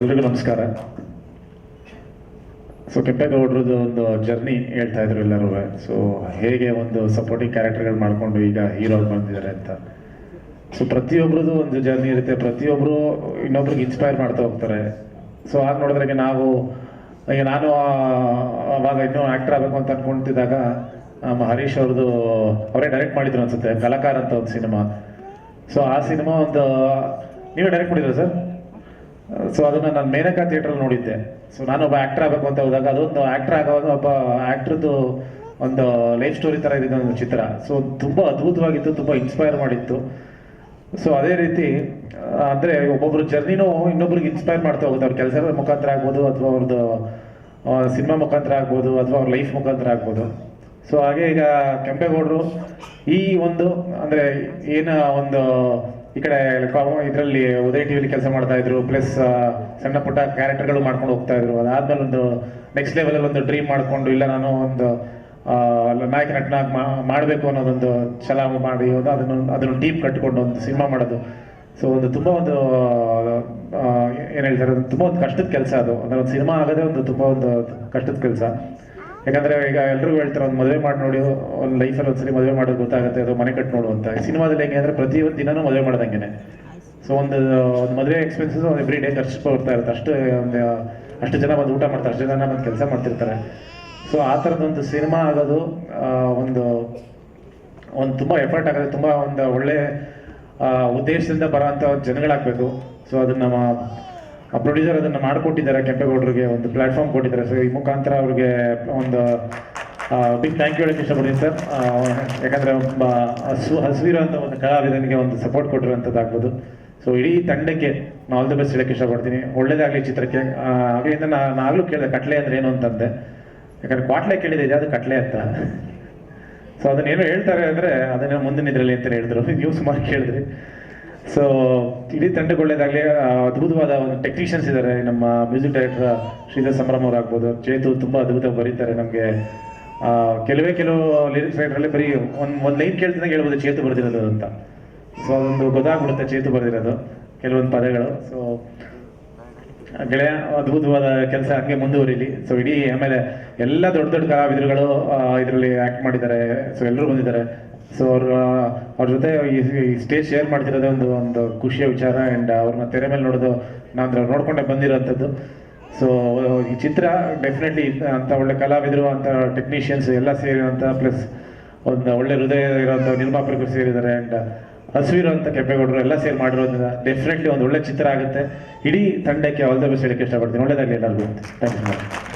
ಎಲ್ರಿಗೂ ನಮಸ್ಕಾರ. ಸೊ ಕೆಂಪೇಗೌಡರದ್ದು ಒಂದು ಜರ್ನಿ ಹೇಳ್ತಾ ಇದ್ರು ಎಲ್ಲರೂ. ಸೊ ಹೇಗೆ ಒಂದು ಸಪೋರ್ಟಿಂಗ್ ಕ್ಯಾರೆಕ್ಟರ್ಗಳು ಮಾಡಿಕೊಂಡು ಈಗ ಹೀರೋ ಬಂದಿದ್ದಾರೆ ಅಂತ. ಸೊ ಪ್ರತಿಯೊಬ್ಬರದ್ದು ಒಂದು ಜರ್ನಿ ಇರುತ್ತೆ, ಪ್ರತಿಯೊಬ್ಬರು ಇನ್ನೊಬ್ರಿಗೆ ಇನ್ಸ್ಪೈರ್ ಮಾಡ್ತಾ ಹೋಗ್ತಾರೆ. ಸೊ ಆಗ ನೋಡಿದ್ರೆ ಈಗ ನಾನು ಅವಾಗ ಇನ್ನೂ ಆ್ಯಕ್ಟರ್ ಆಗಬೇಕು ಅಂತ ಅನ್ಕೊಂತಿದ್ದಾಗ ಹರೀಶ್ ಅವ್ರದ್ದು ಅವರೇ ಡೈರೆಕ್ಟ್ ಮಾಡಿದ್ರು ಅನ್ಸುತ್ತೆ, ಕಲಾಕಾರ ಅಂತ ಒಂದು ಸಿನಿಮಾ. ಸೊ ಆ ಸಿನಿಮಾ ಒಂದು ನೀವೇ ಡೈರೆಕ್ಟ್ ಮಾಡಿದ್ರು ಸರ್. ಸೊ ಅದನ್ನು ನಾನು ಮೇನಕಾ ಥಿಯೇಟ್ರಲ್ಲಿ ನೋಡಿದ್ದೆ. ಸೊ ನಾನು ಒಬ್ಬ ಆ್ಯಕ್ಟರ್ ಆಗಬೇಕು ಅಂತ ಹೋದಾಗ ಅದೊಂದು ಆ್ಯಕ್ಟರ್ ಆಗೋದು ಒಬ್ಬ ಆ್ಯಕ್ಟ್ರದ್ದು ಒಂದು ಲೈಫ್ ಸ್ಟೋರಿ ಥರ ಇದ್ದಿದ್ದು ಒಂದು ಚಿತ್ರ. ಸೊ ತುಂಬ ಅದ್ಭುತವಾಗಿತ್ತು, ತುಂಬ ಇನ್ಸ್ಪೈರ್ ಮಾಡಿತ್ತು. ಸೊ ಅದೇ ರೀತಿ ಅಂದರೆ ಒಬ್ಬೊಬ್ರು ಜರ್ನಿನೂ ಇನ್ನೊಬ್ರಿಗೆ ಇನ್ಸ್ಪೈರ್ ಮಾಡ್ತಾ ಹೋಗುತ್ತೆ. ಅವ್ರ ಕೆಲಸದ ಮುಖಾಂತರ ಆಗ್ಬೋದು, ಅಥವಾ ಅವ್ರದ್ದು ಸಿನಿಮಾ ಮುಖಾಂತರ ಆಗ್ಬೋದು, ಅಥವಾ ಅವ್ರ ಲೈಫ್ ಮುಖಾಂತರ ಆಗ್ಬೋದು. ಸೊ ಹಾಗೆ ಈಗ ಕೆಂಪೇಗೌಡರು ಈ ಒಂದು ಅಂದರೆ ಏನು ಒಂದು ಈ ಕಡೆ ಇದರಲ್ಲಿ ಉದಯ ಟಿವಿಲಿ ಕೆಲಸ ಮಾಡ್ತಾ ಇದ್ರು, ಪ್ಲಸ್ ಸಣ್ಣ ಪುಟ್ಟ ಕ್ಯಾರೆಕ್ಟರ್ಗಳು ಮಾಡ್ಕೊಂಡು ಹೋಗ್ತಾ ಇದ್ರು. ಅದಾದ್ಮೇಲೆ ಒಂದು ನೆಕ್ಸ್ಟ್ ಲೆವೆಲಲ್ಲಿ ಒಂದು ಡ್ರೀಮ್ ಮಾಡಿಕೊಂಡು ಇಲ್ಲ ನಾನು ಒಂದು ನಾಯಕ ನಟನಾಗಿ ಮಾಡಬೇಕು ಅನ್ನೋದೊಂದು ಛಲ ಮಾಡಿ ಅದನ್ನು ಟೀಮ್ ಕಟ್ಟಿಕೊಂಡು ಒಂದು ಸಿನಿಮಾ ಮಾಡೋದು. ಸೊ ಒಂದು ತುಂಬ ಒಂದು ಏನು ಹೇಳ್ತಾರೆ, ತುಂಬ ಒಂದು ಕಷ್ಟದ ಕೆಲಸ ಅದು. ಅಂದರೆ ಒಂದು ಸಿನಿಮಾ ಆಗೋದೇ ಒಂದು ತುಂಬ ಒಂದು ಕಷ್ಟದ ಕೆಲಸ. ಯಾಕಂದರೆ ಈಗ ಎಲ್ರಿಗೂ ಹೇಳ್ತಾರೆ, ಒಂದು ಮದುವೆ ಮಾಡಿ ನೋಡಿ, ಒಂದು ಲೈಫಲ್ಲಿ ಒಂದ್ಸರಿ ಮದುವೆ ಮಾಡೋದು ಗೊತ್ತಾಗುತ್ತೆ, ಅದು ಮನೆ ಕಟ್ಟಿ ನೋಡು ಅಂತ. ಸಿನಿಮಾದಲ್ಲಿ ಹೆಂಗೆ ಅಂದರೆ ಪ್ರತಿಯೊಂದು ದಿನನೂ ಮದುವೆ ಮಾಡೋದಂಗೆ. ಸೊ ಒಂದು ಮದುವೆ ಎಕ್ಸ್ಪೆನ್ಸಸ್ ಒಂದು ಎವ್ರಿ ಡೇ ಖರ್ಚು ಬರ್ತಾ ಇರುತ್ತೆ. ಅಷ್ಟು ಜನ ಬಂದು ಊಟ ಮಾಡ್ತಾರೆ, ಅಷ್ಟು ಜನ ಬಂದು ಕೆಲಸ ಮಾಡ್ತಿರ್ತಾರೆ. ಸೊ ಆ ಥರದೊಂದು ಸಿನಿಮಾ ಆಗೋದು ಒಂದು ತುಂಬ ಎಫರ್ಟ್ ಆಗೋದು, ತುಂಬ ಒಂದು ಒಳ್ಳೆ ಉದ್ದೇಶದಿಂದ ಬರೋಂಥ ಜನಗಳಾಗಬೇಕು. ಸೊ ಅದನ್ನು ಪ್ರೊಡ್ಯೂಸರ್ ಅದನ್ನು ಮಾಡಿಕೊಟ್ಟಿದ್ದಾರೆ, ಕೆಂಪೇಗೌಡರಿಗೆ ಒಂದು ಪ್ಲಾಟ್ಫಾರ್ಮ್ ಕೊಟ್ಟಿದ್ದಾರೆ. ಸೊ ಈ ಮುಖಾಂತರ ಅವ್ರಿಗೆ ಒಂದು ಬಿಗ್ ಥ್ಯಾಂಕ್ ಯು ಹೇಳಕ್ಕೆ ಇಷ್ಟಪಡ್ತೀನಿ ಸರ್. ಯಾಕಂದರೆ ಒಬ್ಬ ಹಸುವಿರೋ ಅಂತ ಒಂದು ಕಲಾವಿದನಿಗೆ ಒಂದು ಸಪೋರ್ಟ್ ಕೊಟ್ಟಿರೋಂಥದ್ದಾಗ್ಬೋದು. ಸೊ ಇಡೀ ತಂಡಕ್ಕೆ ನಾನು ಆಲ್ ದ ಬೆಸ್ಟ್ ಹೇಳಕ್ಕೆ ಇಷ್ಟಪಡ್ತೀನಿ. ಒಳ್ಳೇದಾಗಲಿ ಚಿತ್ರಕ್ಕೆ. ಆಗಲಿಂದ ನಾನು ಆಗಲೂ ಕೇಳಿದೆ ಕಟ್ಲೆ ಅಂದ್ರೆ ಏನು ಅಂತಂದೆ. ಯಾಕಂದರೆ ಕ್ವಾಟ್ಲೆ ಕೇಳಿದೆ, ಅದು ಕಟ್ಲೆ ಅಂತ. ಸೊ ಅದನ್ನೇನು ಹೇಳ್ತಾರೆ ಅಂದರೆ ಅದನ್ನು ಮುಂದಿನ ಇದರಲ್ಲಿ ಅಂತ ಹೇಳಿದ್ರು, ನೀವು ಸುಮಾರು ಕೇಳಿದ್ರಿ. ಸೊ ಇಡೀ ತಂಡಕ್ಕೆ ಒಳ್ಳೇದಾಗಲಿ. ಅದ್ಭುತವಾದ ಒಂದು ಟೆಕ್ನಿಷಿಯನ್ಸ್ ಇದ್ದಾರೆ. ನಮ್ಮ ಮ್ಯೂಸಿಕ್ ಡೈರೆಕ್ಟರ್ ಶ್ರೀಧರ್ ಸಂಭ್ರಮ್ ಅವ್ರು ಆಗ್ಬೋದು, ಚೇತು ತುಂಬ ಅದ್ಭುತ ಬರೀತಾರೆ. ನಮಗೆ ಕೆಲವು ಲಿರಿಕ್ಸ್ ರೈಟರಲ್ಲಿ ಬರೀ ಒಂದು ಲೈನ್ ಕೇಳ್ತಿದ್ದಂಗೆ ಹೇಳ್ಬೋದು ಚೇತು ಬರೆದಿರೋದು ಅಂತ. ಸೊ ಅದೊಂದು ಗೊತ್ತಾಗ್ಬಿಡುತ್ತೆ ಚೇತು ಬರೆದಿರೋದು ಕೆಲವೊಂದು ಪದಗಳು. ಸೊ ಗೆಳೆಯ ಅದ್ಭುತವಾದ ಕೆಲಸ ಹಂಗೆ ಮುಂದುವರಿಲಿ. ಸೊ ಇಡೀ ಆಮೇಲೆ ಎಲ್ಲ ದೊಡ್ಡ ದೊಡ್ಡ ಕಲಾವಿದರುಗಳು ಇದರಲ್ಲಿ ಆ್ಯಕ್ಟ್ ಮಾಡಿದ್ದಾರೆ. ಸೊ ಎಲ್ಲರೂ ಬಂದಿದ್ದಾರೆ. ಸೊ ಅವ್ರ ಜೊತೆ ಈ ಸ್ಟೇಜ್ ಶೇರ್ ಮಾಡ್ತಿರೋದೇ ಒಂದು ಖುಷಿಯ ವಿಚಾರ. ಆ್ಯಂಡ್ ಅವ್ರನ್ನ ತೆರೆ ಮೇಲೆ ನೋಡೋದು ನಾವು ನೋಡ್ಕೊಂಡೆ ಬಂದಿರೋಂಥದ್ದು. ಸೊ ಈ ಚಿತ್ರ ಡೆಫಿನೆಟ್ಲಿ ಅಂಥ ಒಳ್ಳೆ ಕಲಾವಿದರು, ಅಂಥ ಟೆಕ್ನಿಷಿಯನ್ಸ್ ಎಲ್ಲ ಸೇರಿರೋಂಥ, ಪ್ಲಸ್ ಒಂದು ಒಳ್ಳೆ ಹೃದಯ ಇರೋಂಥ ನಿರ್ಮಾಪಕರು ಸೇರಿದ್ದಾರೆ. ಆ್ಯಂಡ್ ಹಸುವಿರೋಂಥ ಕೆಂಪೇಗೌಡರು ಎಲ್ಲ ಸೇರಿ ಮಾಡಿರೋದ್ರಿಂದ ಡೆಫಿನೆಟ್ಲಿ ಒಂದು ಒಳ್ಳೆ ಚಿತ್ರ ಆಗುತ್ತೆ. ಇಡೀ ತಂಡಕ್ಕೆ ಆಲ್ ದ ಬೆಸ್ಟ್ ಹೇಳಕ್ಕೆ ಇಷ್ಟಪಡ್ತೀನಿ. ಒಳ್ಳೆದಾಗಲಿ ಎಲ್ಲರಿಗೂ. Thank you.